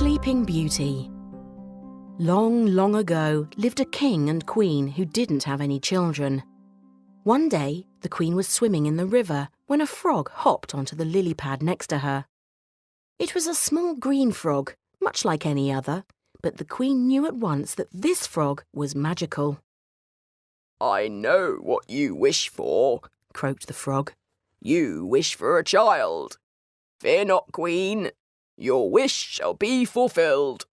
Sleeping Beauty. Long, long ago lived a king and queen who didn't have any children. One day, the queen was swimming in the river when a frog hopped onto the lily pad next to her. It was a small green frog, much like any other, but the queen knew at once that this frog was magical. "I know what you wish for," croaked the frog. "You wish for a child. Fear not, queen. Your wish shall be fulfilled.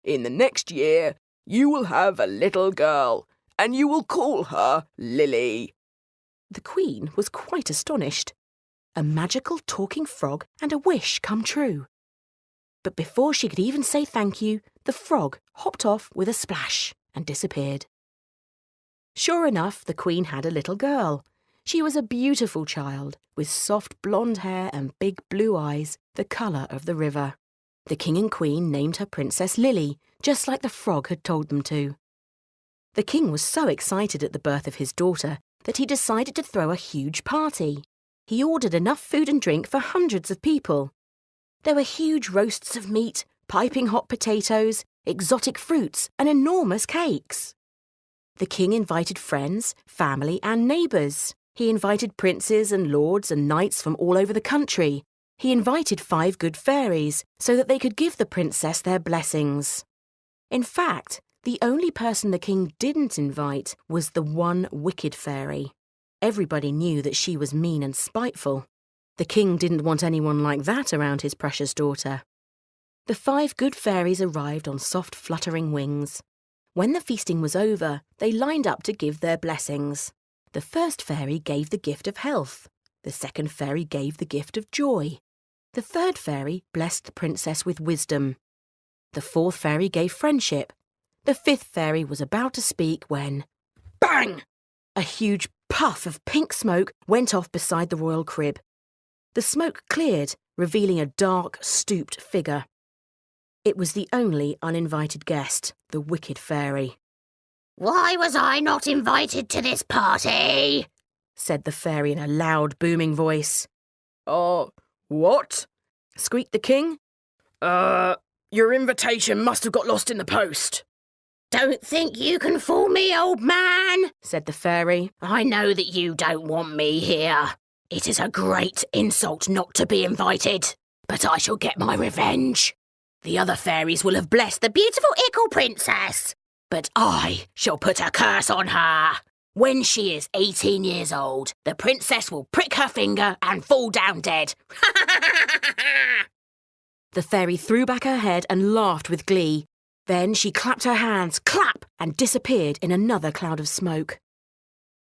In the next year, you will have a little girl, and you will call her Lily." The queen was quite astonished. A magical talking frog and a wish come true. But before she could even say thank you, the frog hopped off with a splash and disappeared. Sure enough, the queen had a little girl. She was a beautiful child, with soft blonde hair and big blue eyes, the colour of the river. The king and queen named her Princess Lily, just like the frog had told them to. The king was so excited at the birth of his daughter that he decided to throw a huge party. He ordered enough food and drink for hundreds of people. There were huge roasts of meat, piping hot potatoes, exotic fruits, and enormous cakes. The king invited friends, family, and neighbours. He invited princes and lords and knights from all over the country. He invited 5 good fairies so that they could give the princess their blessings. In fact, the only person the king didn't invite was the one wicked fairy. Everybody knew that she was mean and spiteful. The king didn't want anyone like that around his precious daughter. The 5 good fairies arrived on soft fluttering wings. When the feasting was over, they lined up to give their blessings. The first fairy gave the gift of health. The second fairy gave the gift of joy. The third fairy blessed the princess with wisdom. The fourth fairy gave friendship. The fifth fairy was about to speak when, bang! A huge puff of pink smoke went off beside the royal crib. The smoke cleared, revealing a dark, stooped figure. It was the only uninvited guest, the wicked fairy. "Why was I not invited to this party?" said the fairy in a loud, booming voice. What?" squeaked the king. Your invitation must have got lost in the post." "Don't think you can fool me, old man," said the fairy. "I know that you don't want me here. It is a great insult not to be invited, but I shall get my revenge. The other fairies will have blessed the beautiful Ickle Princess, but I shall put a curse on her. When she is 18 years old, the princess will prick her finger and fall down dead." The fairy threw back her head and laughed with glee. Then she clapped her hands, clap, and disappeared in another cloud of smoke.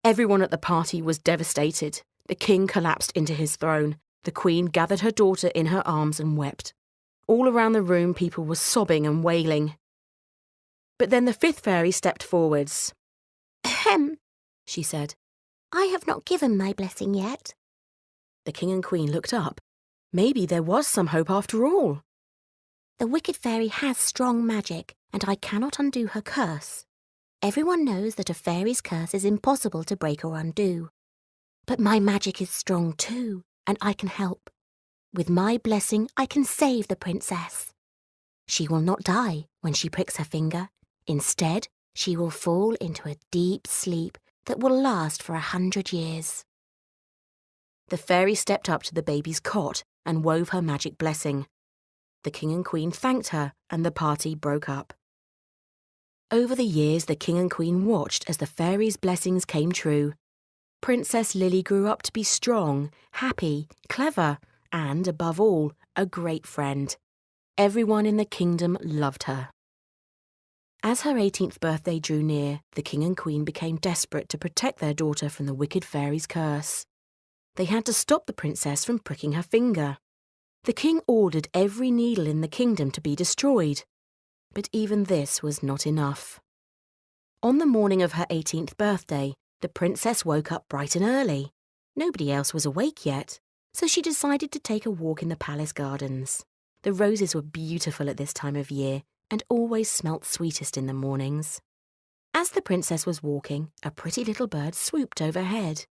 Everyone at the party was devastated. The king collapsed into his throne. The queen gathered her daughter in her arms and wept. All around the room, people were sobbing and wailing. But then the fifth fairy stepped forwards. "Ahem," she said. "I have not given my blessing yet." The king and queen looked up. Maybe there was some hope after all. "The wicked fairy has strong magic, and I cannot undo her curse. Everyone knows that a fairy's curse is impossible to break or undo. But my magic is strong too, and I can help. With my blessing, I can save the princess. She will not die when she pricks her finger. Instead, she will fall into a deep sleep that will last for 100 years. The fairy stepped up to the baby's cot and wove her magic blessing. The king and queen thanked her, and the party broke up. Over the years, the king and queen watched as the fairy's blessings came true. Princess Lily grew up to be strong, happy, clever, and, above all, a great friend. Everyone in the kingdom loved her. As her 18th birthday drew near, the king and queen became desperate to protect their daughter from the wicked fairy's curse. They had to stop the princess from pricking her finger. The king ordered every needle in the kingdom to be destroyed. But even this was not enough. On the morning of her 18th birthday, the princess woke up bright and early. Nobody else was awake yet, so she decided to take a walk in the palace gardens. The roses were beautiful at this time of year and always smelt sweetest in the mornings. As the princess was walking, a pretty little bird swooped overhead.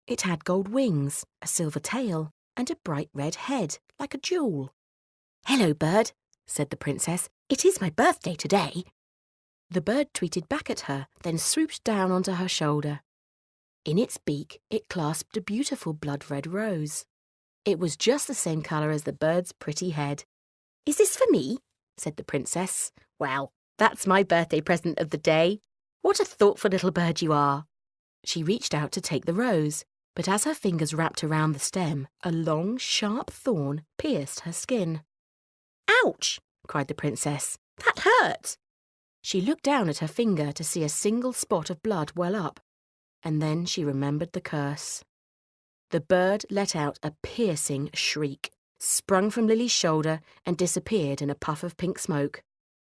It had gold wings, a silver tail, and a bright red head, like a jewel. "Hello, bird," said the princess. "It is my birthday today." The bird tweeted back at her, then swooped down onto her shoulder. In its beak, it clasped a beautiful blood-red rose. It was just the same colour as the bird's pretty head. "Is this for me?" said the princess. "Well, that's my birthday present of the day. What a thoughtful little bird you are." She reached out to take the rose, but as her fingers wrapped around the stem, a long, sharp thorn pierced her skin. "Ouch!" cried the princess. "That hurt!" She looked down at her finger to see a single spot of blood well up, and then she remembered the curse. The bird let out a piercing shriek, sprung from Lily's shoulder, and disappeared in a puff of pink smoke.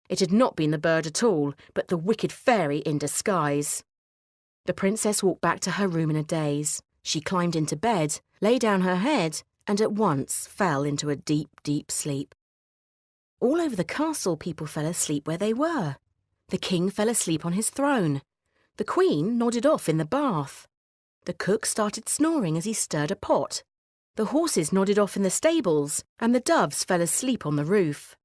It had not been the bird at all, but the wicked fairy in disguise. The princess walked back to her room in a daze. She climbed into bed, lay down her head, and at once fell into a deep, deep sleep. All over the castle, people fell asleep where they were. The king fell asleep on his throne. The queen nodded off in the bath. The cook started snoring as he stirred a pot. The horses nodded off in the stables, and the doves fell asleep on the roof.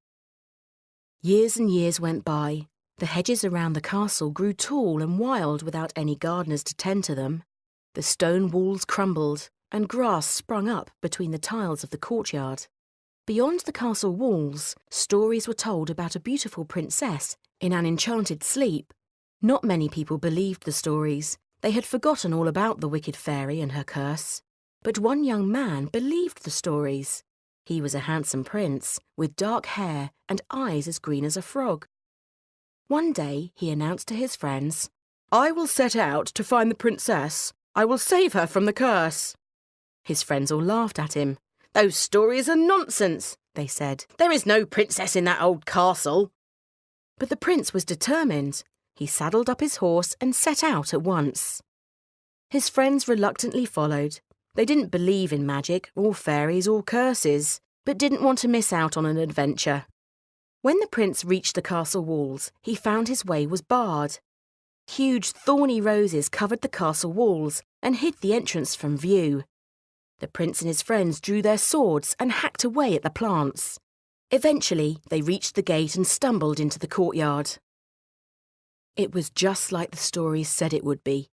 Years and years went by. The hedges around the castle grew tall and wild without any gardeners to tend to them. The stone walls crumbled, and grass sprung up between the tiles of the courtyard. Beyond the castle walls, stories were told about a beautiful princess in an enchanted sleep. Not many people believed the stories. They had forgotten all about the wicked fairy and her curse. But one young man believed the stories. He was a handsome prince, with dark hair and eyes as green as a frog. One day he announced to his friends, "I will set out to find the princess. I will save her from the curse." His friends all laughed at him. "Those stories are nonsense," they said. "There is no princess in that old castle." But the prince was determined. He saddled up his horse and set out at once. His friends reluctantly followed. They didn't believe in magic or fairies or curses, but didn't want to miss out on an adventure. When the prince reached the castle walls, he found his way was barred. Huge thorny roses covered the castle walls and hid the entrance from view. The prince and his friends drew their swords and hacked away at the plants. Eventually, they reached the gate and stumbled into the courtyard. It was just like the stories said it would be.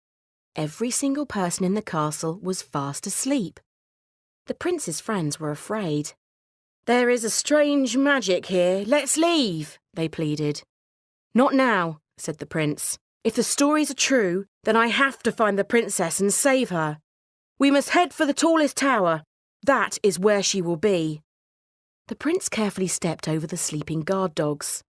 Every single person in the castle was fast asleep. The prince's friends were afraid. "There is a strange magic here. Let's leave," they pleaded. "Not now," said the prince. "If the stories are true, then I have to find the princess and save her. We must head for the tallest tower. That is where she will be." The prince carefully stepped over the sleeping guard dogs.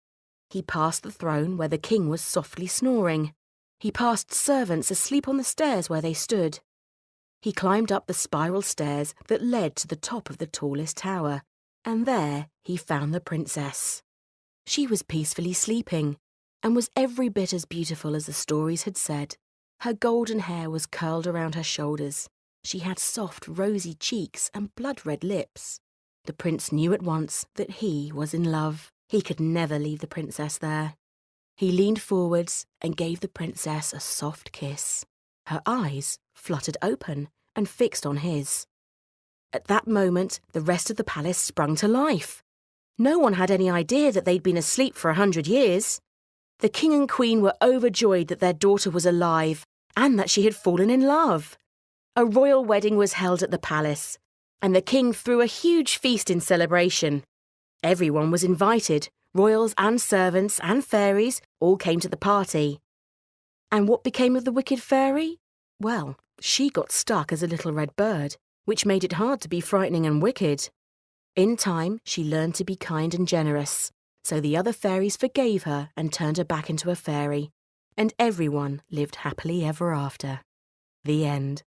He passed the throne where the king was softly snoring. He passed servants asleep on the stairs where they stood. He climbed up the spiral stairs that led to the top of the tallest tower, and there he found the princess. She was peacefully sleeping, and was every bit as beautiful as the stories had said. Her golden hair was curled around her shoulders. She had soft, rosy cheeks and blood-red lips. The prince knew at once that he was in love. He could never leave the princess there. He leaned forwards and gave the princess a soft kiss. Her eyes fluttered open and fixed on his. At that moment, the rest of the palace sprung to life. No one had any idea that they'd been asleep for 100 years. The king and queen were overjoyed that their daughter was alive and that she had fallen in love. A royal wedding was held at the palace, and the king threw a huge feast in celebration. Everyone was invited. Royals and servants and fairies all came to the party. And what became of the wicked fairy? Well, she got stuck as a little red bird, which made it hard to be frightening and wicked. In time, she learned to be kind and generous, so the other fairies forgave her and turned her back into a fairy, and everyone lived happily ever after. The end.